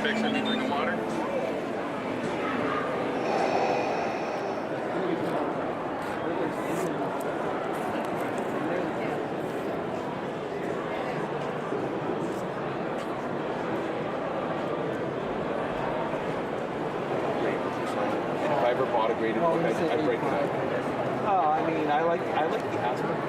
fix it, you drink water. If I ever bought a graded book, I'd break it up. Oh, I mean, I like the aspect.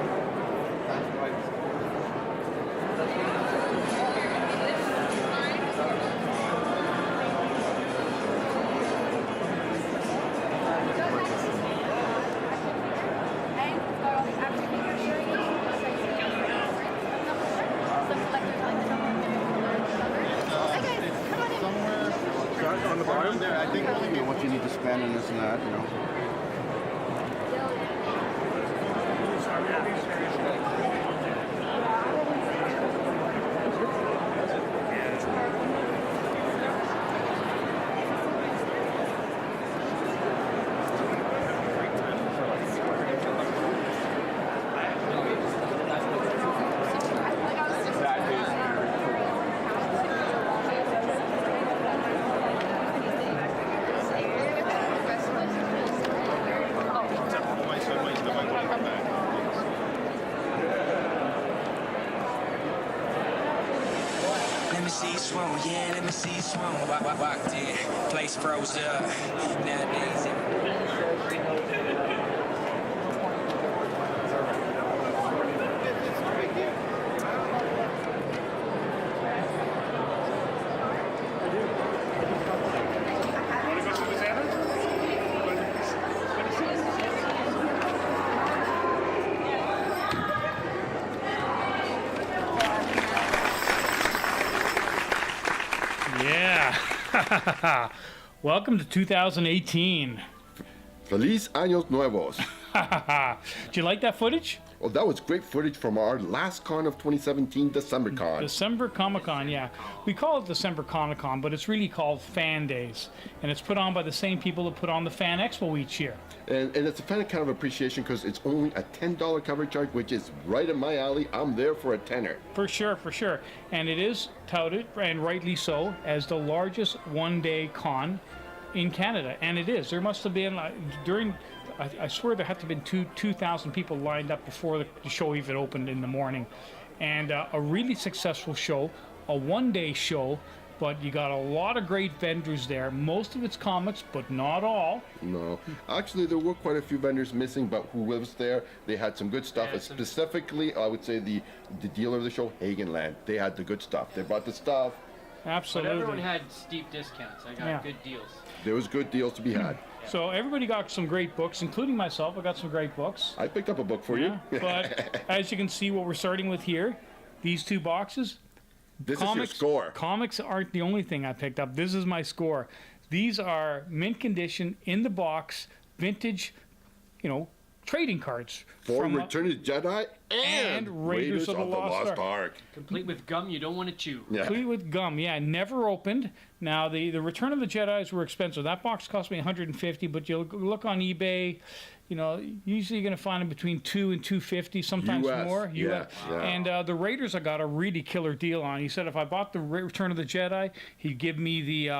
On the bottom there, I think What you need to spend and this and that, you know. Let me see swim, yeah, let me see swim. Walked in, place froze up. Nowadays, Yeah. Welcome to 2018. Feliz Años Nuevos. Did you like that footage? Well, that was great footage from our last con of 2017, December Con. December Comic-Con, yeah. We call it December Comic-Con, but it's really called Fan Days. And it's put on by the same people that put on the Fan Expo each year. And it's a kind of appreciation because it's only a $10 cover charge, which is right in my alley. I'm there for a tenner. For sure, for sure. And it is touted, and rightly so, as the largest one-day con in Canada. And it is. There must have been, I swear there had to have been 2,000 people lined up before the show even opened in the morning. And a really successful show, a one-day show, but you got a lot of great vendors there. Most of it's comics, but not all. No. Actually, there were quite a few vendors missing, but who was there, they had some good stuff. Specifically, I would say the dealer of the show, Hagenland. They had the good stuff. They brought the stuff. Absolutely. But everyone had steep discounts. I got good deals. There was good deals to be had. So everybody got some great books, including myself. I got some great books. I picked up a book for you. But as you can see, what we're starting with here, these two boxes. This is your score. Comics aren't the only thing I picked up. This is my score. These are mint condition, in the box, vintage, trading cards. For Return of the Jedi and Raiders of the Lost Ark. Complete with gum you don't want to chew. Yeah. Complete with gum, yeah, never opened. Now, the Return of the Jedis were expensive. That box cost me $150, but you look on eBay, usually you're going to find them between $200 and $250, sometimes US, more. yeah. And the Raiders I got a really killer deal on. He said if I bought the Return of the Jedi, he'd give me the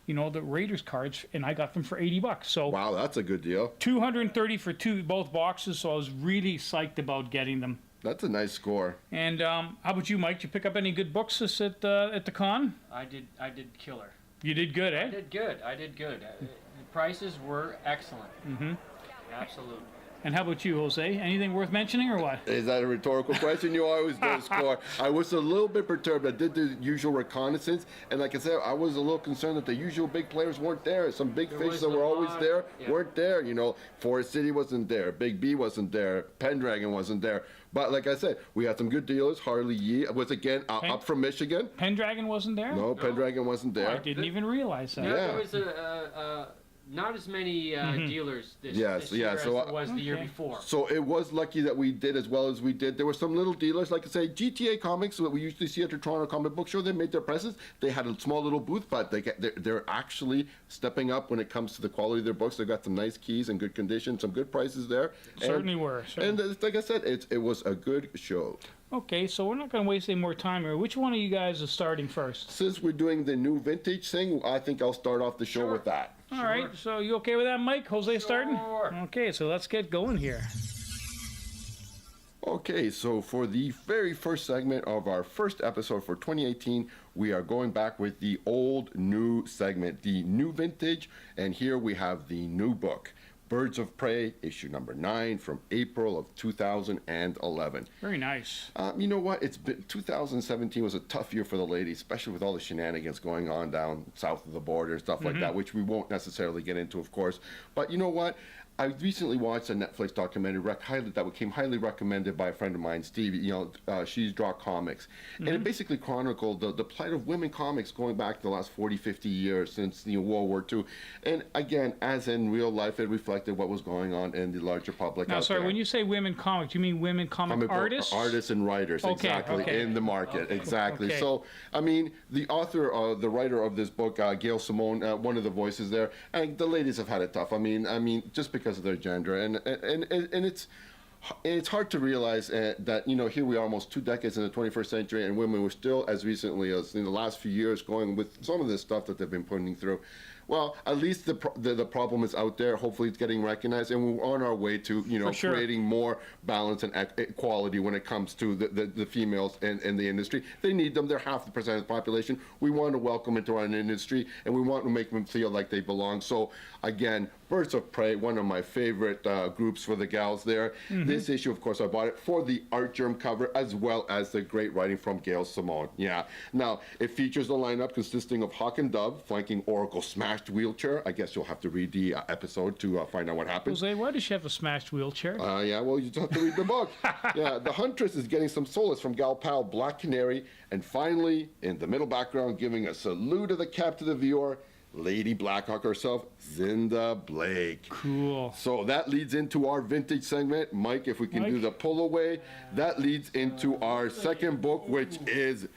Raiders cards, and I got them for $80. So wow, that's a good deal. $230 for both boxes. So I was really psyched about getting them. That's a nice score. And how about you, Mike? Did you pick up any good books at the con? I did killer. You did good, eh? I did good. The prices were excellent. Mm-hmm. Absolutely. And how about you, Jose? Anything worth mentioning or what? Is that a rhetorical question? You always do score. I was a little bit perturbed. I did the usual reconnaissance, and like I said, I was a little concerned that the usual big players weren't there. Some big faces that were always there weren't there. Forest City wasn't there. Big B wasn't there. Pendragon wasn't there. But like I said, we had some good dealers. Harley Yee was again up from Michigan. Pendragon wasn't there? No, Pendragon wasn't there. Oh, I didn't even realize that. Yeah. There was not as many dealers this year as there was the year before. So it was lucky that we did as well as we did. There were some little dealers, like I say, GTA Comics, that we usually see at the Toronto Comic Book Show. They made their presence. They had a small little booth, but they're actually stepping up when it comes to the quality of their books. They've got some nice keys in good condition, some good prices there. Certainly were. And like I said, it was a good show. Okay, so we're not going to waste any more time here. Which one of you guys is starting first? Since we're doing the new vintage thing, I think I'll start off the show with that. All right, so you okay with that, Mike? Jose starting? Sure. Okay, so let's get going here. Okay, so for the very first segment of our first episode for 2018, we are going back with the old new segment, the new vintage, and here we have the new book, Birds of Prey, issue number 9 from April of 2011. Very nice. You know what? 2017 was a tough year for the ladies, especially with all the shenanigans going on down south of the border and stuff like that, which we won't necessarily get into, of course. But you know what? I recently watched a Netflix documentary that became highly recommended by a friend of mine, Steve. She's Draw Comics. And it basically chronicled the plight of women comics going back the last 40, 50 years since World War II. And again, as in real life, it reflected what was going on in the larger public. Now, out sorry, there. when you say women comics, you mean women comic artists? Artists and writers, exactly, in the market, exactly. Okay. So, I mean, the author, the writer of this book, Gail Simone, one of the voices there, and the ladies have had it tough. I mean, just because of their gender, and it's hard to realize that here we are almost 2 decades in the 21st century, and women were still, as recently as in the last few years, going with some of this stuff that they've been putting through. Well, at least the problem is out there. Hopefully, it's getting recognized, and we're on our way to creating more balance and equality when it comes to the females in the industry. They need them. They're half the percent of the population. We want to welcome them into our industry, and we want to make them feel like they belong. So, again, Birds of Prey, one of my favorite groups for the gals there. This issue, of course, I bought it for the art germ cover as well as the great writing from Gail Simone. Yeah. Now, it features a lineup consisting of Hawk and Dove flanking Oracle's smashed wheelchair. I guess you'll have to read the episode to find out what happens. Jose, why does she have a smashed wheelchair? Yeah, well, you just have to read the book. Yeah, the Huntress is getting some solace from gal pal Black Canary. And finally, in the middle background, giving a salute of the cap to the viewer, Lady Blackhawk herself, Zinda Blake. Cool. So that leads into our vintage segment. Mike, if we can do the pull away, that leads into our second book, which is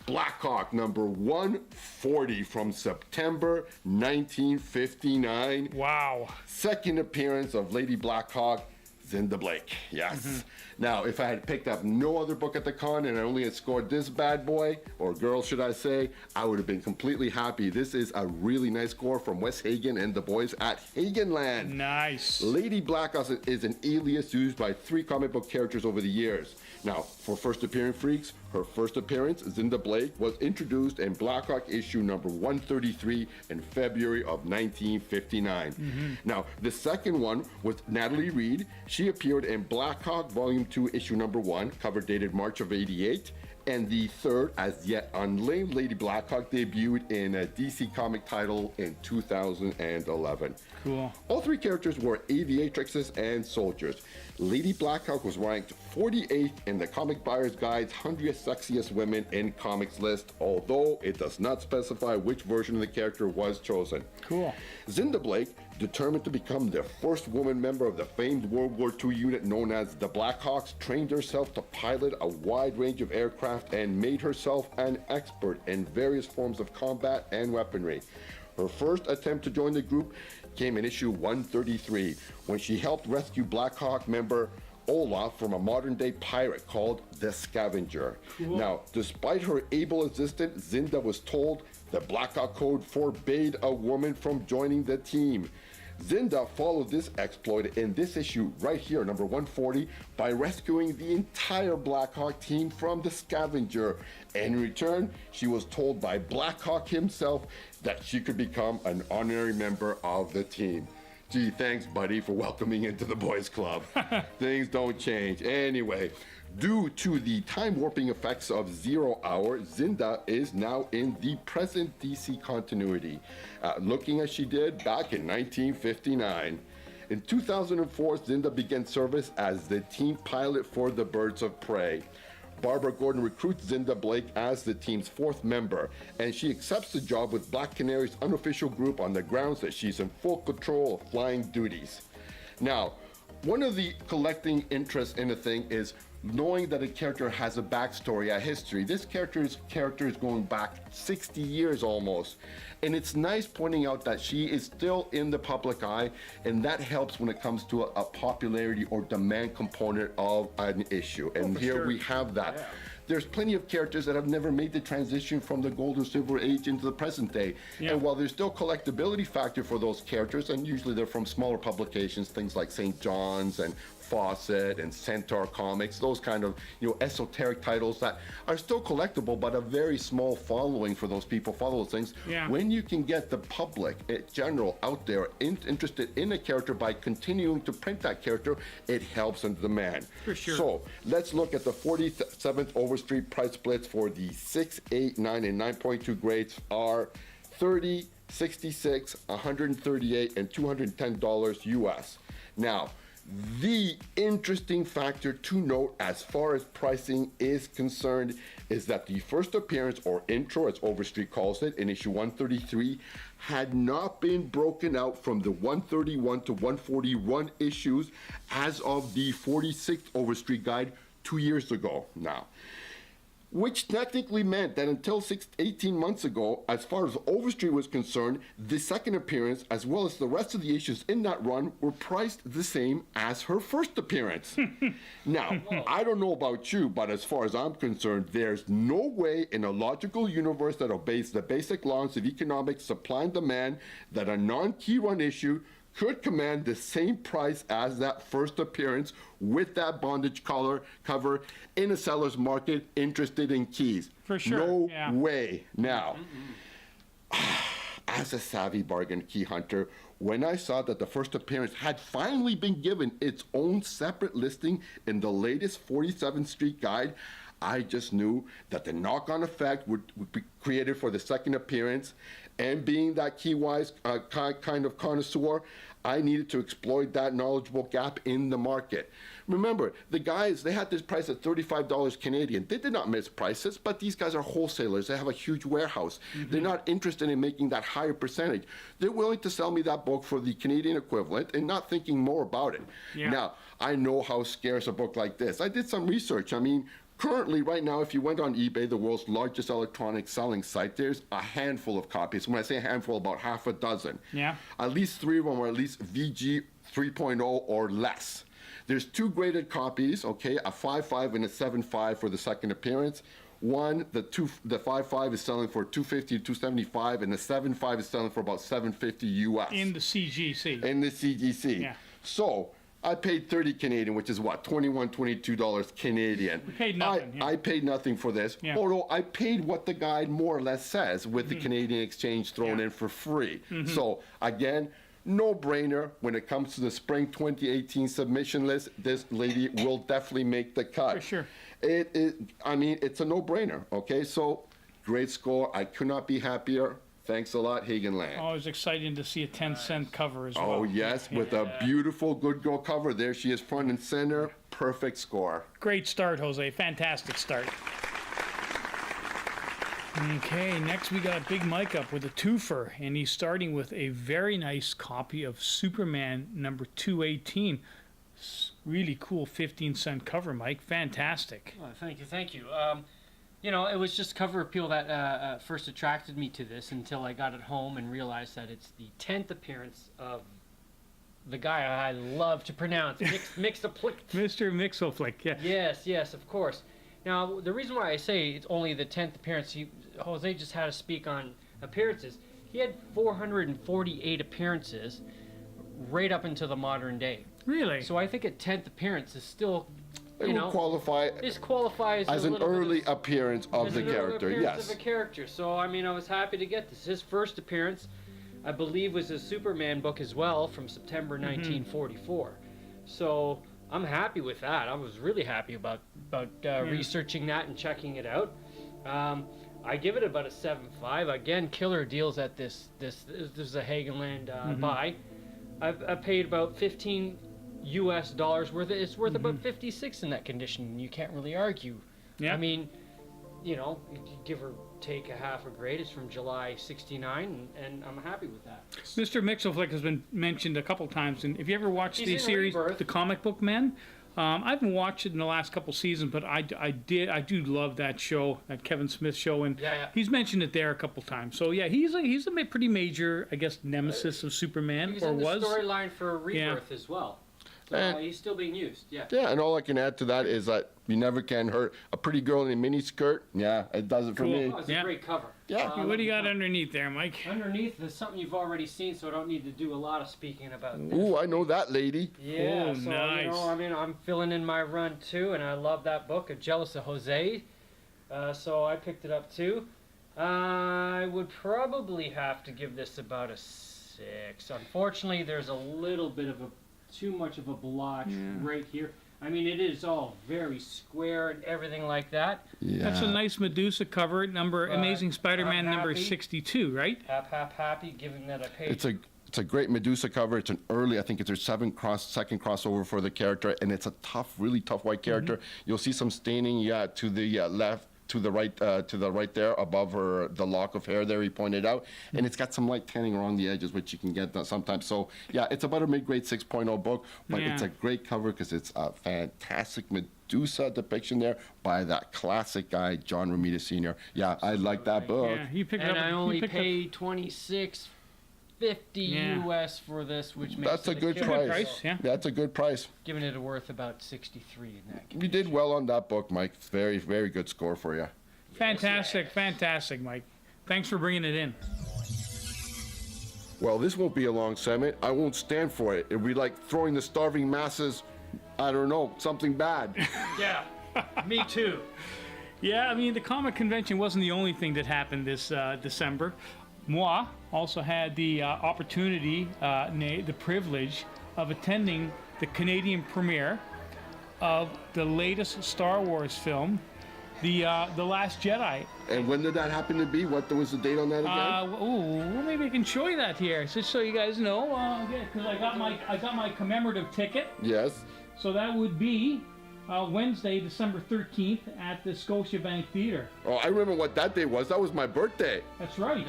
Blackhawk number 140 from September 1959. Wow. Second appearance of Lady Blackhawk, Zinda Blake. Yes. Now, if I had picked up no other book at the con and I only had scored this bad boy, or girl should I say, I would have been completely happy. This is a really nice score from Wes Hagen and the boys at Hagenland. Nice. Lady Blackhawk is an alias used by 3 comic book characters over the years. Now, for first appearing freaks, her first appearance, Zinda Blake, was introduced in Blackhawk issue number 133 in February of 1959. Now, the second one was Natalie Reed. She appeared in Blackhawk Volume 2, issue number 1, cover dated March of '88. And the third, as yet unnamed, Lady Blackhawk debuted in a DC comic title in 2011. Cool. All 3 characters were aviatrixes and soldiers. Lady Blackhawk was ranked 48th in the Comic Buyer's Guide's 100 Sexiest Women in Comics list, although it does not specify which version of the character was chosen. Cool. Zinda Blake, determined to become the first woman member of the famed World War II unit known as the Blackhawks, trained herself to pilot a wide range of aircraft and made herself an expert in various forms of combat and weaponry. Her first attempt to join the group came in issue 133 when she helped rescue Blackhawk member Olaf from a modern-day pirate called the Scavenger. Cool. Now, despite her able assistant, Zinda was told the Blackhawk Code forbade a woman from joining the team. Zinda followed this exploit in this issue right here, number 140, by rescuing the entire Blackhawk team from the Scavenger. In return, she was told by Blackhawk himself that she could become an honorary member of the team. Gee, thanks, buddy, for welcoming into the boys club. Things don't change. Anyway, due to the time warping effects of 0 Hour, Zinda is now in the present DC continuity, looking as she did back in 1959. In 2004, Zinda began service as the team pilot for the Birds of Prey. Barbara Gordon recruits Zinda Blake as the team's 4th member, and she accepts the job with Black Canary's unofficial group on the grounds that she's in full control of flying duties. Now, one of the collecting interests in the thing is knowing that a character has a backstory, a history. This character is going back 60 years almost. And it's nice pointing out that she is still in the public eye, and that helps when it comes to a popularity or demand component of an issue. And here we have that. Yeah. There's plenty of characters that have never made the transition from the Gold or Silver Age into the present day. Yeah. And while there's still collectability factor for those characters, and usually they're from smaller publications, things like St. John's and Fawcett and Centaur Comics, those kind of esoteric titles that are still collectible, but a very small following for those people follow those things. Yeah. When you can get the public in general out there interested in a character by continuing to print that character, it helps in demand. For sure. So let's look at the 47th Overstreet price splits for the 6, 8, 9, and 9.2 grades are $30, $66, $138, and $210 US. Now, the interesting factor to note as far as pricing is concerned is that the first appearance, or intro as Overstreet calls it, in issue 133 had not been broken out from the 131 to 141 issues as of the 46th Overstreet guide 2 years ago now. Which technically meant that until 18 months ago, as far as Overstreet was concerned, the second appearance, as well as the rest of the issues in that run, were priced the same as her first appearance. Now, I don't know about you, but as far as I'm concerned, there's no way in a logical universe that obeys the basic laws of economic supply and demand that a non-key run issue could command the same price as that first appearance with that bondage cover in a seller's market interested in keys. For sure. No way. Now, as a savvy bargain key hunter, when I saw that the first appearance had finally been given its own separate listing in the latest 47th Street guide, I just knew that the knock-on effect would be created for the second appearance. And being that key-wise kind of connoisseur, I needed to exploit that knowledgeable gap in the market. Remember, the guys, they had this price at $35 Canadian. They did not miss prices, but these guys are wholesalers. They have a huge warehouse. They're not interested in making that higher percentage. They're willing to sell me that book for the Canadian equivalent and not thinking more about it. Yeah. Now, I know how scarce a book like this. I did some research. I mean, currently, right now, if you went on eBay, the world's largest electronic selling site, there's a handful of copies. When I say a handful, about half a dozen. Yeah. At least 3 of them are at least VG 3.0 or less. There's 2 graded copies, okay, a 5.5 and a 7.5 for the second appearance. One, the 5.5 is selling for $250 to $275, and the 7.5 is selling for about $750 US. In the CGC. In the CGC. Yeah. So I paid 30 Canadian, which is what, $21, $22 Canadian. We paid nothing. I paid nothing for this. Yeah. Although I paid what the guide more or less says with the Canadian exchange thrown in for free. So again, no-brainer when it comes to the spring 2018 submission list. This lady will definitely make the cut. For sure. I mean, it's a no-brainer. Okay, so great score. I could not be happier. Thanks a lot, Hagen Land. Always exciting to see a 10-cent cover as well. Oh, yes, with a beautiful Good Girl cover. There she is, front and center. Perfect score. Great start, Jose. Fantastic start. Okay, next we got Big Mike up with a twofer, and he's starting with a very nice copy of Superman number 218. Really cool 15-cent cover, Mike. Fantastic. Oh, thank you. You know, it was just cover appeal that first attracted me to this until I got it home and realized that it's the 10th appearance of the guy I love to pronounce, Mixoplick. Mr. Mixoplick, yeah. Yes, of course. Now, the reason why I say it's only the 10th appearance, Jose just had to speak on appearances. He had 448 appearances right up until the modern day. Really? So I think a 10th appearance is still... It will qualify. This qualifies as an early appearance of the character. Yes. Of a character. So I mean, I was happy to get this. His first appearance, I believe, was a Superman book as well from September 1944. So I'm happy with that. I was really happy about researching that and checking it out. I give it about a 7.5. Again, killer deals at this. This is a Hagenland buy. I paid about $15 US worth. It's worth about 56 in that condition. You can't really argue. Yeah. I mean, you know, give or take a half a grade. It's from July '69, and I'm happy with that. Mr. Mixoplick has been mentioned a couple times, and if you ever watched the series, The Comic Book Men, I haven't watched it in the last couple seasons, but I do love that show, that Kevin Smith show, and Yeah. he's mentioned it there a couple times. So yeah, he's a pretty major, I guess, nemesis of Superman, He's or in the was. storyline for Rebirth as well. So he's still being used. Yeah. Yeah, and all I can add to that is that you never can hurt a pretty girl in a mini skirt. Yeah, it does it for Cool. me. Oh, it's Yeah. a great cover. Yeah. What do you got underneath there, Mike? Underneath, there's something you've already seen, so I don't need to do a lot of speaking about this. Ooh, I know that lady. Yeah, Oh, so nice. you know, I mean, I'm filling in my run too, and I love that book, Jealous of Jose. So I picked it up too. I would probably have to give this about a 6. Unfortunately, there's a little bit of too much of a blotch right here. I mean, it is all very square and everything like that. Yeah. That's a nice Medusa cover, Amazing Spider-Man I'm number happy. 62, right? Happy, given that I paid. It's a great Medusa cover. It's an early, I think it's their second crossover for the character, and it's a tough, really tough white character. You'll see some staining, to the left, to the right there above the lock of hair there. He pointed out, and it's got some light tanning around the edges, which you can get sometimes. So yeah, it's about a mid-grade 6.0 book, but it's Yeah. a great cover because it's a fantastic Medusa depiction there by that classic guy John Romita Sr. Yeah, I like that book. Yeah, you picked it And up. I you only picked up- paid $26.50 Yeah. US for this, which makes That's a it good killer. price. price, yeah. That's a good price. Giving it a worth about 63 in that. You did well on that book, Mike. Very, very good score for you. Fantastic, Mike. Thanks for bringing it in. Well, this won't be a long segment. I won't stand for it. It'll be like throwing the starving masses, I don't know, something bad. Yeah, me too. Yeah, I mean, the comic convention wasn't the only thing that happened this December. Moi also had the opportunity, the privilege of attending the Canadian premiere of the latest Star Wars film, The Last Jedi. And when did that happen to be? What was the date on that again? Well, maybe I can show you that here, just so you guys know. Because I got my commemorative ticket. Yes. So that would be Wednesday, December 13th at the Scotiabank Theatre. Oh, I remember what that day was. That was my birthday. That's right.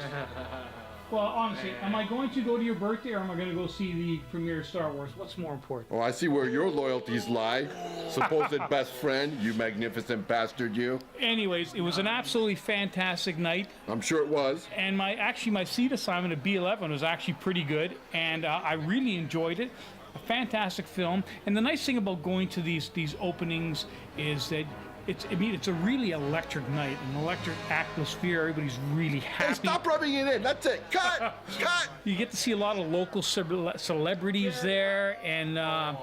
Well, honestly, am I going to go to your birthday or am I going to go see the premiere of Star Wars? What's more important? Oh, I see where your loyalties lie. Supposed best friend, you magnificent bastard, you. Anyways, it was an absolutely fantastic night. I'm sure it was. And my seat assignment at B11 was actually pretty good, and I really enjoyed it. A fantastic film, and the nice thing about going to these openings is that it's a really electric night, an electric atmosphere. Everybody's really happy. Hey, stop rubbing it in. That's it. Cut. Cut. You get to see a lot of local celebrities there, and a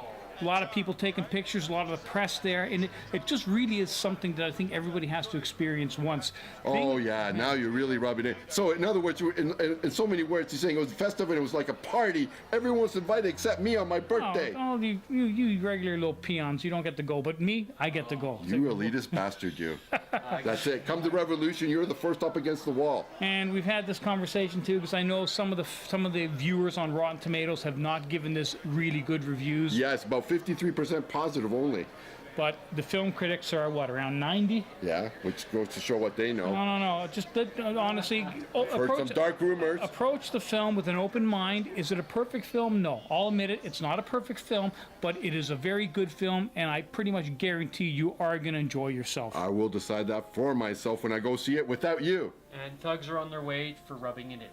lot of people taking pictures, a lot of the press there, and it just really is something that I think everybody has to experience once. Oh, yeah, now you're really rubbing it. So, in other words, in so many words, he's saying it was festive and it was like a party. Everyone was invited except me on my birthday. Oh, you regular little peons, you don't get to go, but me, I get to go. You elitist bastard, you. That's it. Come to Revolution, you're the first up against the wall. And we've had this conversation too, because I know some of the viewers on Rotten Tomatoes have not given this really good reviews. Yes, about 53% positive only. But the film critics are what, around 90? Yeah, which goes to show what they know. No. Just honestly, Heard some dark rumors. approach the film with an open mind. Is it a perfect film? No. I'll admit it. It's not a perfect film, but it is a very good film, and I pretty much guarantee you are going to enjoy yourself. I will decide that for myself when I go see it without you. And thugs are on their way for rubbing it in.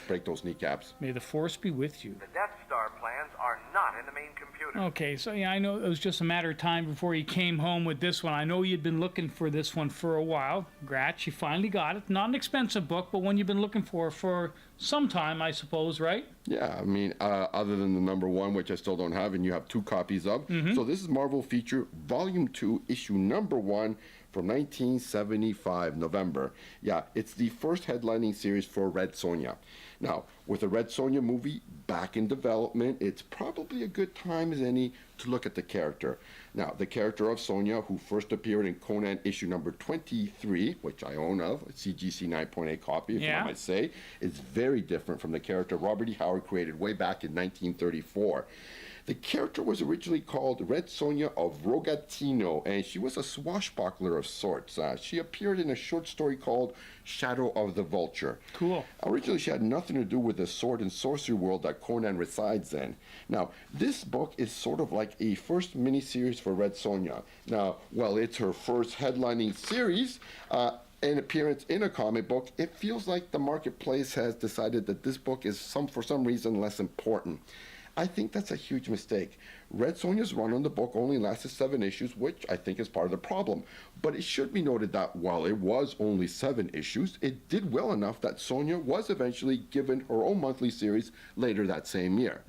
Break those kneecaps. May the Force be with you. The Death Star plans are not in the main computer. Okay, so yeah, I know it was just a matter of time before you came home with this one. I know you'd been looking for this one for a while. Gratch, you finally got it. Not an expensive book, but one you've been looking for some time, I suppose, right? Yeah, I mean, other than the number one, which I still don't have, and you have 2 copies of. So this is Marvel Feature Volume 2, Issue Number 1 from 1975, November. Yeah, it's the first headlining series for Red Sonja. Now, with a Red Sonja movie back in development, it's probably a good time as any to look at the character. Now, the character of Sonja, who first appeared in Conan issue number 23, which I own of, a CGC 9.8 copy, if I might say, is very different from the character Robert E. Howard created way back in 1934. The character was originally called Red Sonja of Rogatino, and she was a swashbuckler of sorts. She appeared in a short story called Shadow of the Vulture. Cool. Originally, she had nothing to do with the sword and sorcery world that Conan resides in. Now, this book is sort of like a first miniseries for Red Sonja. Now, well, it's her first headlining series, an appearance in a comic book, it feels like the marketplace has decided that this book is for some reason less important. I think that's a huge mistake. Red Sonja's run on the book only lasted 7 issues, which I think is part of the problem. But it should be noted that while it was only 7 issues, it did well enough that Sonja was eventually given her own monthly series later that same year.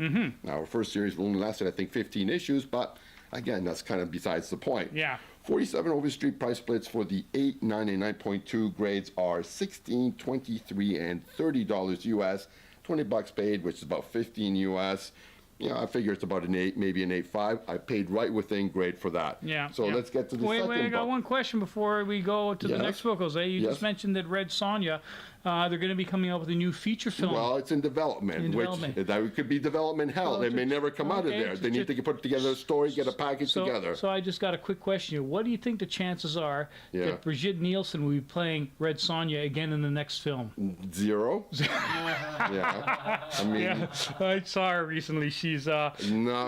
Now, her first series only lasted, I think, 15 issues, but again, that's kind of besides the point. Yeah. 47 Overstreet price splits for the 8, 9, and 9.2 grades are $16, $23, and $30 US. $20 paid, which is about $15 US. You know, I figure it's about an 8, maybe an 8.5. I paid right within grade for that. Yeah. So let's get to the second Wait, I got book. one question before we go to the Yes. next book, Jose. You just Yes. mentioned that Red Sonja, they're going to be coming out with a new feature film. Well, it's in development, In development. which that could be development hell. Well, It may never come out of okay, there. They just- need to put together a story, get a package together. So I just got a quick question here. What do you think the chances are Yeah. that Brigitte Nielsen will be playing Red Sonja again in the next film? 0. Yeah. I mean, Yeah, I saw her recently. She's not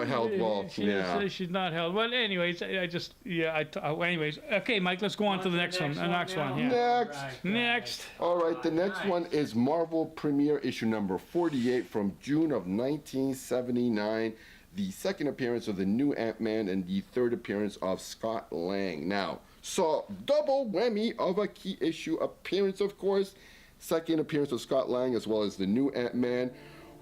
held well. Yeah. she's not held. Well, anyways, anyways, okay, Mike, let's go on to the next one. The next one. Yeah. Next. Next. All right, the next one is Marvel Premiere issue number 48 from June of 1979. The second appearance of the new Ant-Man and the third appearance of Scott Lang. Now, so double whammy of a key issue appearance, of course. Second appearance of Scott Lang as well as the new Ant-Man.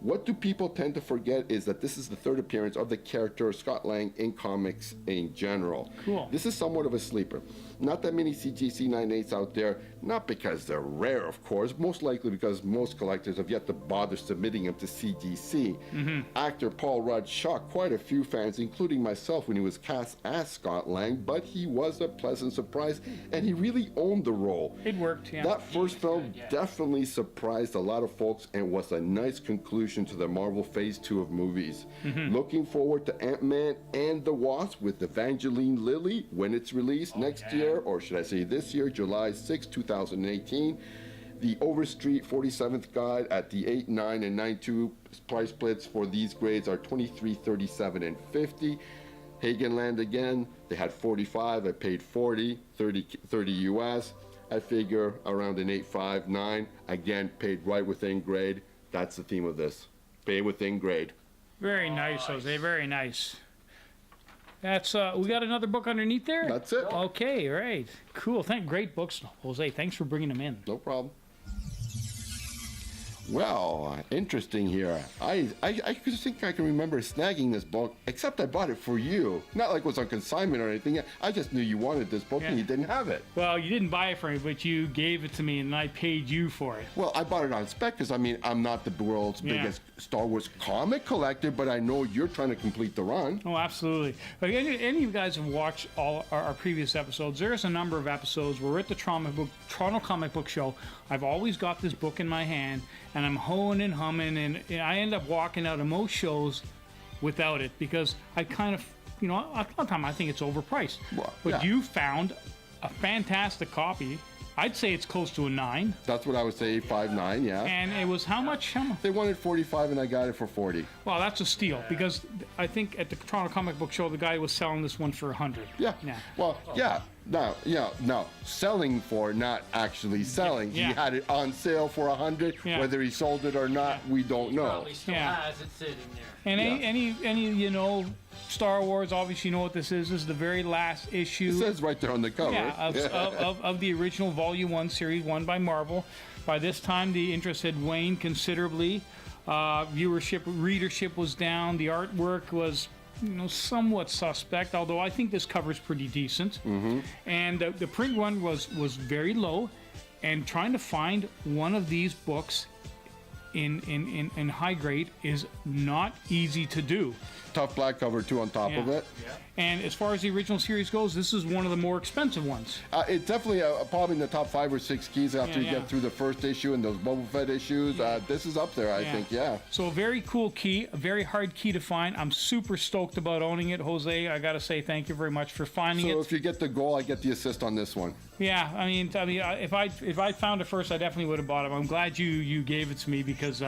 What do people tend to forget is that this is the third appearance of the character Scott Lang in comics in general. Cool. This is somewhat of a sleeper. Not that many CGC 9.8s out there, not because they're rare, of course, most likely because most collectors have yet to bother submitting them to CGC. Actor Paul Rudd shocked quite a few fans, including myself, when he was cast as Scott Lang, but he was a pleasant surprise, and he really owned the role. It worked, yeah. That first film definitely surprised a lot of folks and was a nice conclusion to the Marvel Phase 2 of movies. Looking forward to Ant-Man and the Wasp with Evangeline Lilly when it's released next year, or should I say this year, July 6, 2018. The Overstreet 47th guide at the 8, 9, and 9.2 price splits for these grades are 23, 37, and 50. Hagenland again, they had 45, I paid 40, 30 US. I figure around an 8.5, 9. Again, paid right within grade. That's the theme of this. Pay within grade. Very nice, Jose. Very nice. That's we got another book underneath there. That's it. Okay, right, cool. Great books, Jose. Thanks for bringing them in. No problem. Well, interesting here. I just think I can remember snagging this book, except I bought it for you. Not like it was on consignment or anything. I just knew you wanted this book and you didn't have it. Well, you didn't buy it for me, but you gave it to me, and I paid you for it. Well, I bought it on spec because, I mean, I'm not the world's biggest Star Wars comic collector, but I know you're trying to complete the run. Oh, absolutely. But any of you guys have watched all our previous episodes, there's a number of episodes. We're at the Toronto Comic Book Show. I've always got this book in my hand, and I'm hoeing and humming, and I end up walking out of most shows without it because I kind of, a lot of time I think it's overpriced. Well, but yeah. you found a fantastic copy. I'd say it's close to a 9. That's what I would say, 5.9, yeah. And it was how much? They wanted 45 and I got it for 40. Well, that's a steal because I think at the Toronto Comic Book Show, the guy was selling this one for 100. Yeah. Yeah. Well, yeah. No. Selling for, not actually selling. Yeah. He had it on sale for 100. Yeah. Whether he sold it or not, we don't know. Probably still Yeah. has it sitting there. And Yeah. any Star Wars, obviously you know what this is. This is the very last issue. It says right there on the cover. Yeah, of the original Volume 1 Series 1 by Marvel. By this time, the interest had waned considerably. Readership was down. The artwork was, somewhat suspect, although I think this cover's pretty decent. And the print run was very low. And trying to find one of these books in high grade is not easy to do. Tough black cover too on top of Yeah. it. And as far as the original series goes, this is one of the more expensive ones. It's definitely probably in the top 5 or 6 keys after you Yeah. get through the first issue and those Boba Fett issues. This is up there, I think, yeah. So a very cool key, a very hard key to find. I'm super stoked about owning it, Jose. I got to say thank you very much for finding So it. if you get the goal, I get the assist on this one. Yeah, I mean, if I found it first, I definitely would have bought it. I'm glad you gave it to me because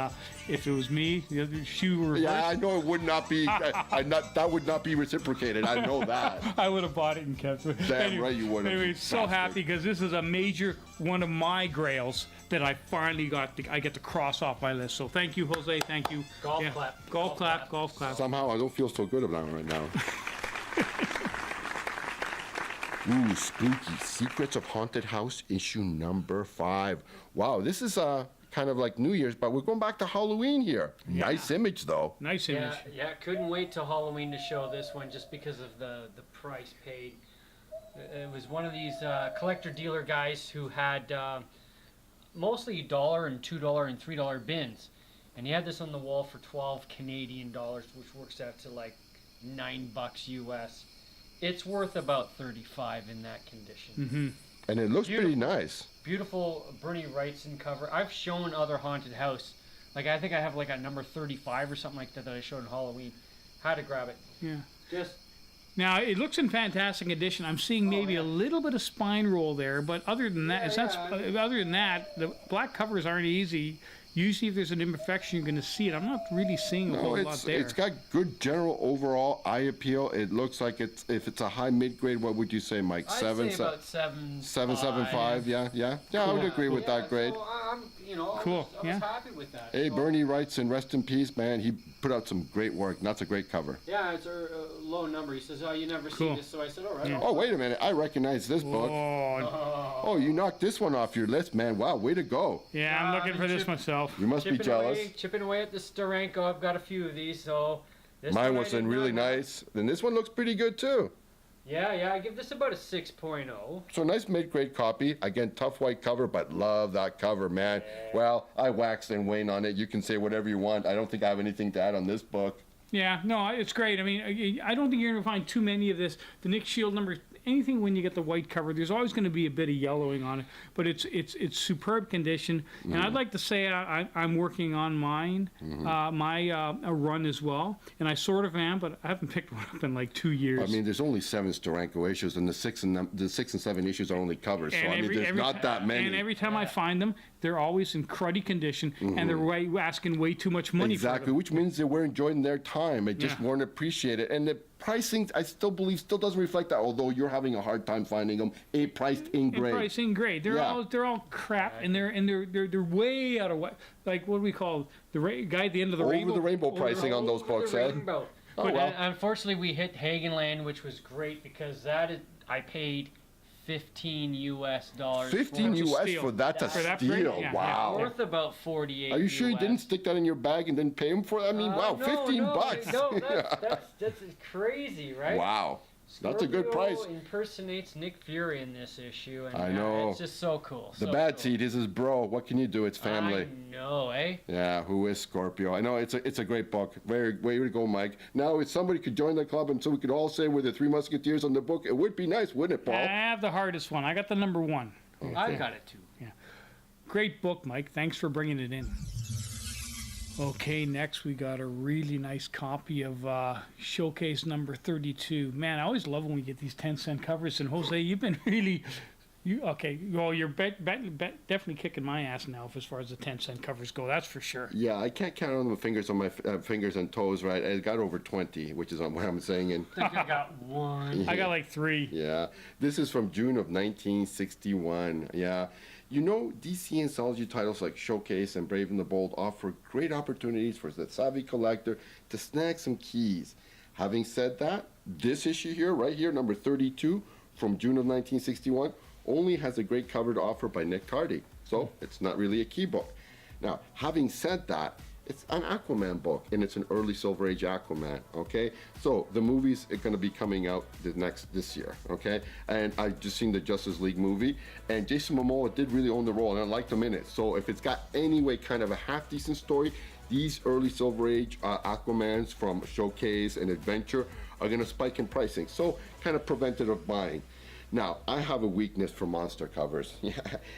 if it was me, the other shoe reversed, Yeah, I know it would not be. That would not be reciprocated. I know that. I would have bought it and kept it. Damn right you would have. Anyway, so happy because this is a major one of my grails that I finally I get to cross off my list. So thank you, Jose. Thank you. Golf clap. Golf clap. Golf clap. Somehow I don't feel so good about it right now. Ooh, spooky. Secrets of Haunted House, issue number 5. Wow, this is kind of like New Year's, but we're going back to Halloween here. Nice image, though. Nice image. Yeah, couldn't wait till Halloween to show this one just because of the price paid. It was one of these collector dealer guys who had mostly $1 and $2 and $3 bins. And he had this on the wall for 12 Canadian dollars, which works out to like $9 US. It's worth about 35 in that condition. Mm-hmm. And it looks pretty Beautiful. nice. Beautiful Bernie Wrightson cover. I've shown other haunted house. Like I think I have like a number 35 or something like that I showed in Halloween. How to grab it. Yeah. Just Now it looks in fantastic condition. I'm seeing maybe a little bit of spine roll there, but other than that, other than that, the black covers aren't easy. Usually, if there's an imperfection, you're going to see it. I'm not really seeing a whole lot there. It's got good general overall eye appeal. It looks like if it's a high mid-grade, what would you say, Mike? I'd say about 7.75, yeah. I would agree with that grade. So I'm, Cool, I was happy with that. Hey, So- Bernie Wrightson, rest in peace, man. He put out some great work. And that's a great cover. Yeah, it's a low number. He says, "Oh, you never Cool. seen this," so I said, "All right." Yeah. I'll- Oh, wait a minute. I recognize this book. Oh, Oh, you knocked this one off your list, man. Wow, way to go. yeah, I'm looking for this myself. You must be jealous. Chipping away at the Steranko. I've got a few of these, so. This Mine one I was did in really not know. nice. Then this one looks pretty good, too. Yeah, I give this about a 6.0. So nice mid-grade copy. Again, tough white cover, but love that cover, man. Well, I waxed and waned on it. You can say whatever you want. I don't think I have anything to add on this book. Yeah, no, it's great. I mean, I don't think you're going to find too many of this. The Nick Shield number, anything when you get the white cover, there's always going to be a bit of yellowing on it, but it's superb condition. And I'd like to say I'm working on mine, my run as well, and I sort of am, but I haven't picked one up in like 2 years. I mean, there's only 7 Steranko issues, and the 6 and 7 issues are only covers. So I mean, there's not that many. And every time I find them, they're always in cruddy condition, and they're asking way too much money for Exactly, them. which means they weren't enjoying their time. It just Yeah. weren't appreciated. And the pricing, I still believe, still doesn't reflect that. Although you're having a hard time finding them, priced in And grade. pricing grade. They're Yeah. they're all crap, and they're way out of what, like, what do we call the guy at the end of the Over rainbow? the rainbow pricing on those books, The eh? rainbow. Oh, But well. unfortunately, we hit Hagenland, which was great because I paid $15 US. 15 That's a US steal. for that's a For that steal. grade? Yeah, Wow. Worth about 48. Are you sure you US. didn't stick that in your bag and then pay him for it? I mean, wow, No, 15 no, bucks. No, that's crazy, right? Wow. That's a good Scorpio price. impersonates Nick Fury in this issue, and I know. it's just so cool. The so bad cool. seed is his bro. What can you do? It's family. I know, eh? Yeah, who is Scorpio? I know it's a great book. Way to go, Mike. Now, if somebody could join the club and so we could all say we're the Three Musketeers on the book, it would be nice, wouldn't it, I Paul? have the hardest one. I got the number 1. I got it too. Great book, Mike. Thanks for bringing it in. Okay, next we got a really nice copy of Showcase number 32. Man, I always love when we get these 10-cent covers. And Jose, you've been really, well, you're definitely kicking my ass now as far as the 10-cent covers go. That's for sure. Yeah, I can't count on my fingers and toes, right? I got over 20, which is what I'm saying. And I think I got one. I got like 3. yeah, this is from June of 1961. Yeah. You know, DC anthology titles like Showcase and Brave and the Bold offer great opportunities for the savvy collector to snag some keys. Having said that, this issue here, right here, number 32, from June of 1961, only has a great cover to offer by Nick Tardy. So it's not really a key book. Now, having said that, It's an Aquaman book, and it's an early Silver Age Aquaman, okay? So the movie's going to be coming out this year, okay? And I just seen the Justice League movie, and Jason Momoa did really own the role, and I liked him in it. So if it's got any way kind of a half-decent story, these early Silver Age Aquamans from Showcase and Adventure are going to spike in pricing, so kind of preventative buying. Now, I have a weakness for monster covers,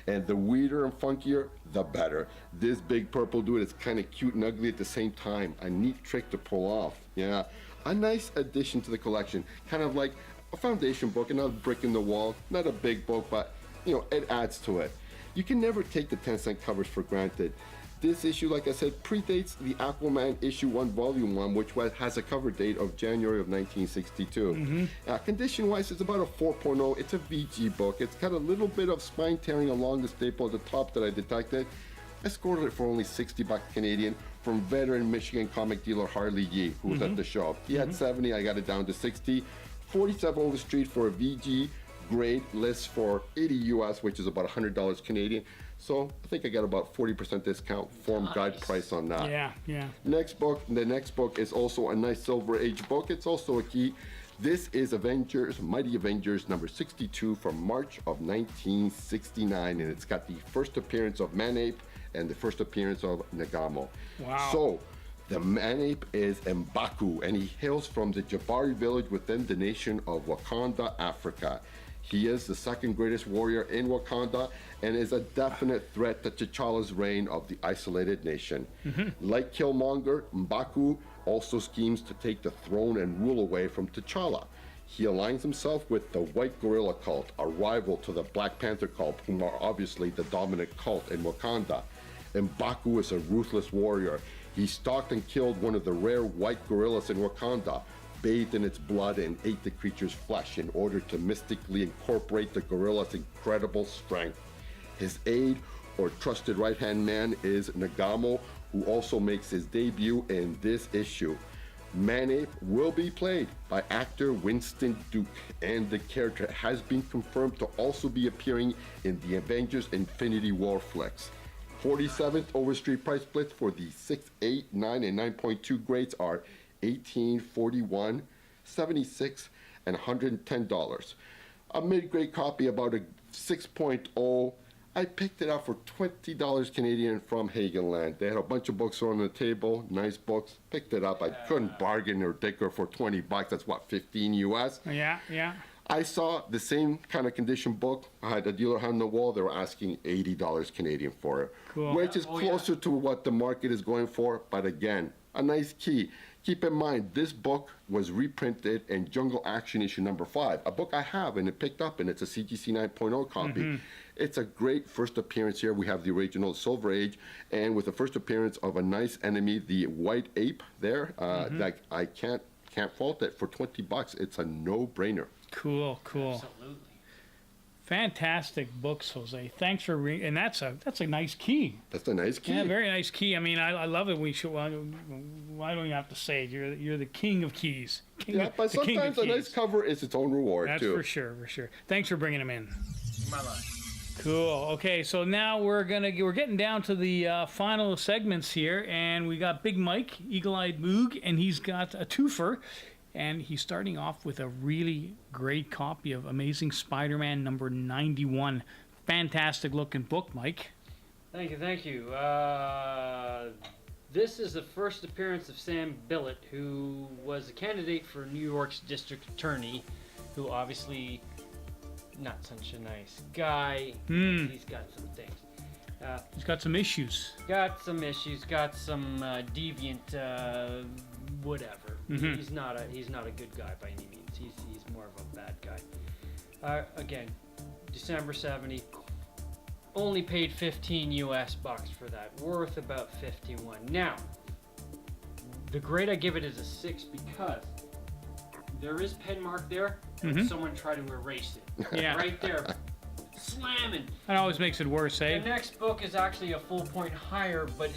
and the weirder and funkier, the better. This big purple dude is kind of cute and ugly at the same time. A neat trick to pull off, yeah. A nice addition to the collection, kind of like a foundation book, another brick in the wall. Not a big book, but it adds to it. You can never take the 10-cent covers for granted. This issue, like I said, predates the Aquaman issue 1, volume 1, which has a cover date of January of 1962. Condition-wise, it's about a 4.0. It's a VG book. It's got a little bit of spine tearing along the staple at the top that I detected. I scored it for only 60 bucks Canadian from veteran Michigan comic dealer Harley Yee, who was at the show. He had 70, I got it down to 60. 47 on the street for a VG grade, list for 80 US, which is about $100 Canadian. So I think I got about 40% discount form guide price on that. Yeah. The next book is also a nice Silver Age book. It's also a key. This is Avengers, Mighty Avengers number 62 from March of 1969, and it's got the first appearance of Manape and the first appearance of Nagamo. Wow. So the Manape is M'Baku, and he hails from the Jabari village within the nation of Wakanda, Africa. He is the second greatest warrior in Wakanda and is a definite threat to T'Challa's reign of the isolated nation. Like Killmonger, M'Baku also schemes to take the throne and rule away from T'Challa. He aligns himself with the White Gorilla cult, a rival to the Black Panther cult, whom are obviously the dominant cult in Wakanda. M'Baku is a ruthless warrior. He stalked and killed one of the rare white gorillas in Wakanda, bathed in its blood, and ate the creature's flesh in order to mystically incorporate the gorilla's incredible strength. His aide or trusted right-hand man is Nagamo, who also makes his debut in this issue. Manape will be played by actor Winston Duke, and the character has been confirmed to also be appearing in the Avengers Infinity War flicks. 47th Overstreet price splits for the 6, 8, 9, and 9.2 grades are $18, $41, $76, and $110. A mid-grade copy, about a 6.0. I picked it up for $20 Canadian from Hagenland. They had a bunch of books on the table, nice books. Picked it up. I couldn't bargain or dicker for 20 bucks. That's what, 15 US? Yeah. I saw the same kind of condition book. I had a dealer on the wall. They were asking $80 Canadian for it, Cool. which is closer to what the market is going for. But again, a nice key. Keep in mind, this book was reprinted in Jungle Action issue number 5, a book I have and it picked up, and it's a CGC 9.0 copy. It's a great first appearance here. We have the original Silver Age, and with the first appearance of a nice enemy, the White Ape there, that I can't fault it. For 20 bucks, it's a no-brainer. Cool. Absolutely. Fantastic books, Jose. Thanks for and that's a nice key. That's a nice key. Yeah, very nice key. I mean, I love it. We should. Well, I don't even have to say it. You're the king of keys. But sometimes a nice cover is its own reward that's too. for sure. Thanks for bringing them in. My life. Cool. Okay, so now we're getting down to the final segments here, and we got Big Mike, Eagle-Eyed Moog, and he's got a twofer. And he's starting off with a really great copy of Amazing Spider-Man number 91. Fantastic looking book, Mike. Thank you. This is the first appearance of Sam Billett, who was a candidate for New York's district attorney, who obviously not such a nice guy. He's got some things. He's got some issues. Got some deviant whatever. He's not a good guy by any means. He's more of a bad guy. Again, December 70. Only paid 15 US bucks for that. Worth about 51. Now, the grade I give it is a 6 because there is pen mark there. Someone tried to erase it. Yeah. Right there. Slamming. That always makes it worse, eh? The next book is actually a full point higher, but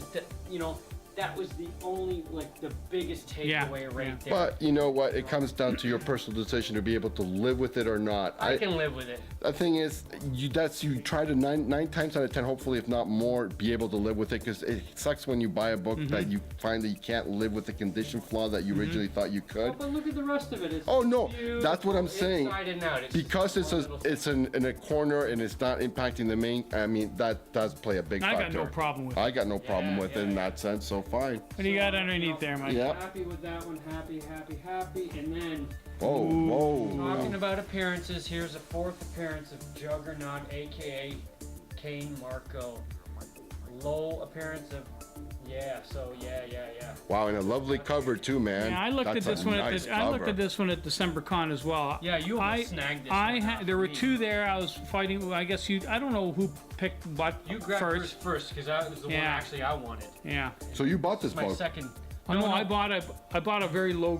that was the only, like, the biggest takeaway right there. But you know what? It comes down to your personal decision to be able to live with it or not. I can live with it. The thing is, you try to nine times out of 10, hopefully if not more, be able to live with it, because it sucks when you buy a book that you find that you can't live with the condition flaw that you originally thought you could. Oh, but look at the rest of it. It's Oh no, beautiful that's what I'm saying. Inside and out. It's Because just it's in a corner and it's not impacting the main. I mean, that does play a big I factor. got no problem with it. I got no problem with it in that sense. So fine. What do you got underneath there, Mike? Yeah. Happy with that one. Happy, happy, happy. And then Whoa. talking about appearances, here's a fourth appearance of Juggernaut, aka Kane Marco. Low appearance of yeah. Wow, and a lovely cover too, man. Yeah, I looked That's at this a one. nice I looked cover. at this one at December Con as well. Yeah, you almost snagged this one off There were me. two there. I was fighting. I guess you. I don't know who picked what You grabbed first because that was the one Yeah. actually I wanted. Yeah. So you bought this My book. second. No, I bought a very low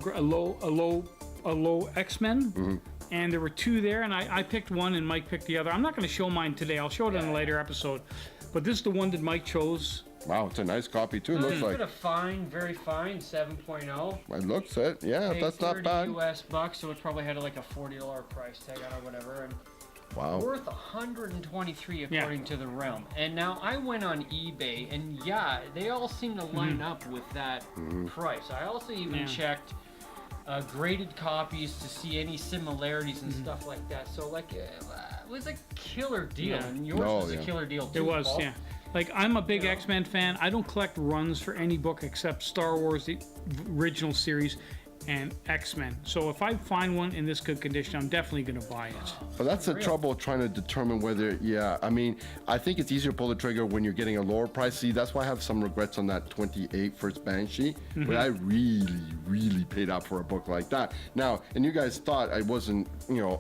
X-Men, and there were two there, and I picked one, and Mike picked the other. I'm not going to show mine today. I'll show it in a later episode, but this is the one that Mike chose. Wow, it's a nice copy too. It looks It's like a fine, very fine 7.0. it looks it. Yeah, Paid that's not 30 bad. US bucks, so it probably had like a $40 price tag on it or whatever, and Wow. worth 123 according to the Realm. And now I went on eBay, and yeah, they all seem to line up with that price. I also even checked graded copies to see any similarities and stuff like that. So like, it was a killer deal, Yeah. and yours was a killer deal too. It was, Paul. yeah. Like, I'm a big X-Men fan. I don't collect runs for any book except Star Wars, the original series, and X-Men. So if I find one in this good condition, I'm definitely going to buy it. But that's the trouble trying to determine whether, I mean, I think it's easier to pull the trigger when you're getting a lower price. See, that's why I have some regrets on that 28 first Banshee. But I really paid up for a book like that. Now, and you guys thought I wasn't,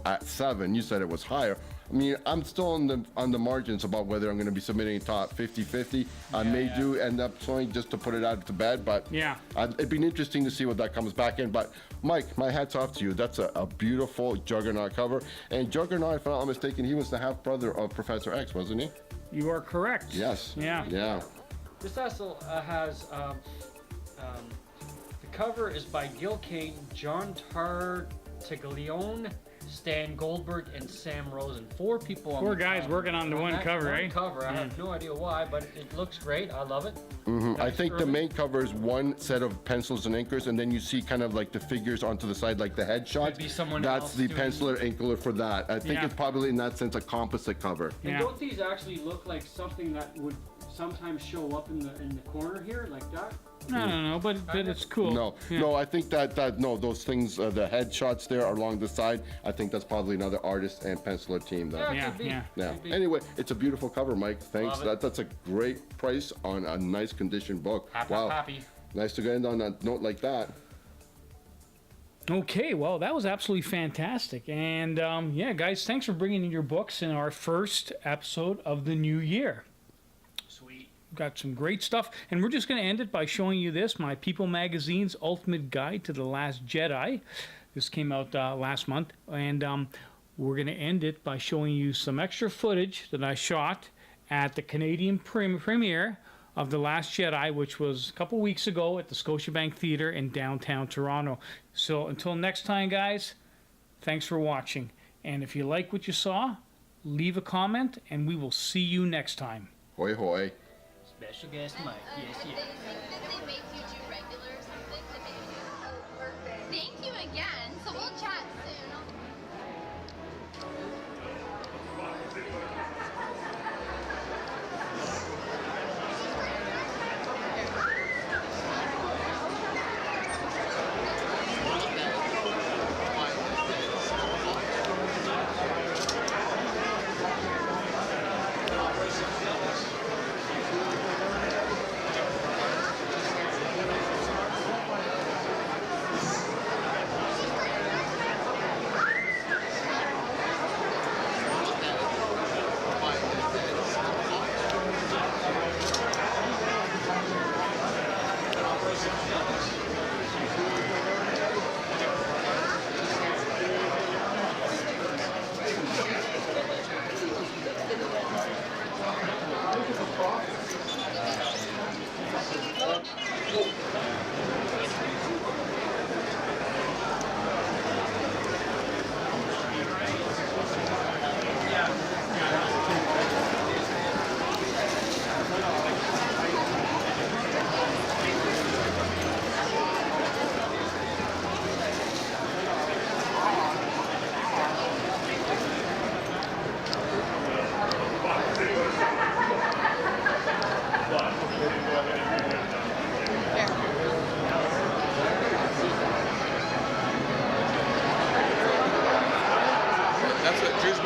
at 7. You said it was higher. I mean, I'm still on the margins about whether I'm going to be submitting top 50-50. I may do end up showing just to put it out to bed, but it'd be interesting to see what that comes back in. But Mike, my hat's off to you. That's a beautiful Juggernaut cover. And Juggernaut, if I'm not mistaken, he was the half brother of Professor X, wasn't he? You are correct. Yes. Yeah. This also has the cover is by Gil Kane, John Tartaglione, Stan Goldberg, and Sam Rosen. 4 people on Four the guys cover. working on the one that cover, eh? cover. I have no idea why, but it looks great. I love it. I think the main cover is one set of pencils and inkers, and then you see kind of like the figures onto the side, like the headshot. Could be someone That's else the doing- penciler inker for that. I think Yeah. it's probably in that sense a composite cover. And Yeah. don't these actually look like something that would sometimes show up in the corner here, like that? No, but it's cool. No, I think that those things, the headshots there along the side, I think that's probably another artist and penciler team though. Yeah, could be. Yeah. Could be. Anyway, it's a beautiful cover, Mike. Thanks. Love it. That's a great price on a nice condition book. Happy. Nice to end on a note like that. Okay, well, that was absolutely fantastic. And guys, thanks for bringing in your books in our first episode of the new year. Sweet. Got some great stuff, and we're just going to end it by showing you this, my People Magazine's Ultimate Guide to the Last Jedi. This came out last month, and we're going to end it by showing you some extra footage that I shot at the Canadian premiere of The Last Jedi, which was a couple weeks ago at the Scotiabank Theatre in downtown Toronto. So until next time, guys, thanks for watching. And if you like what you saw, leave a comment, and we will see you next time. Hoi hoi. Special guest Mike. Yes. They make you do regular or something to make you. Thank you again. So we'll chat soon.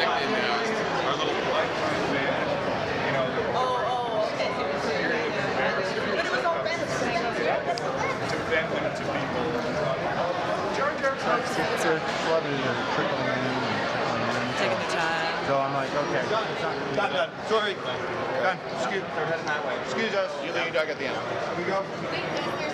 nickname our little play. You know, Oh, okay. But it was all bent. to vent them to people. It's a flooding and trickling in. Taking the time. So I'm like, okay. Done. Sorry. Done. Excuse us. You leave your dog at the end. Here we go. Wait, there's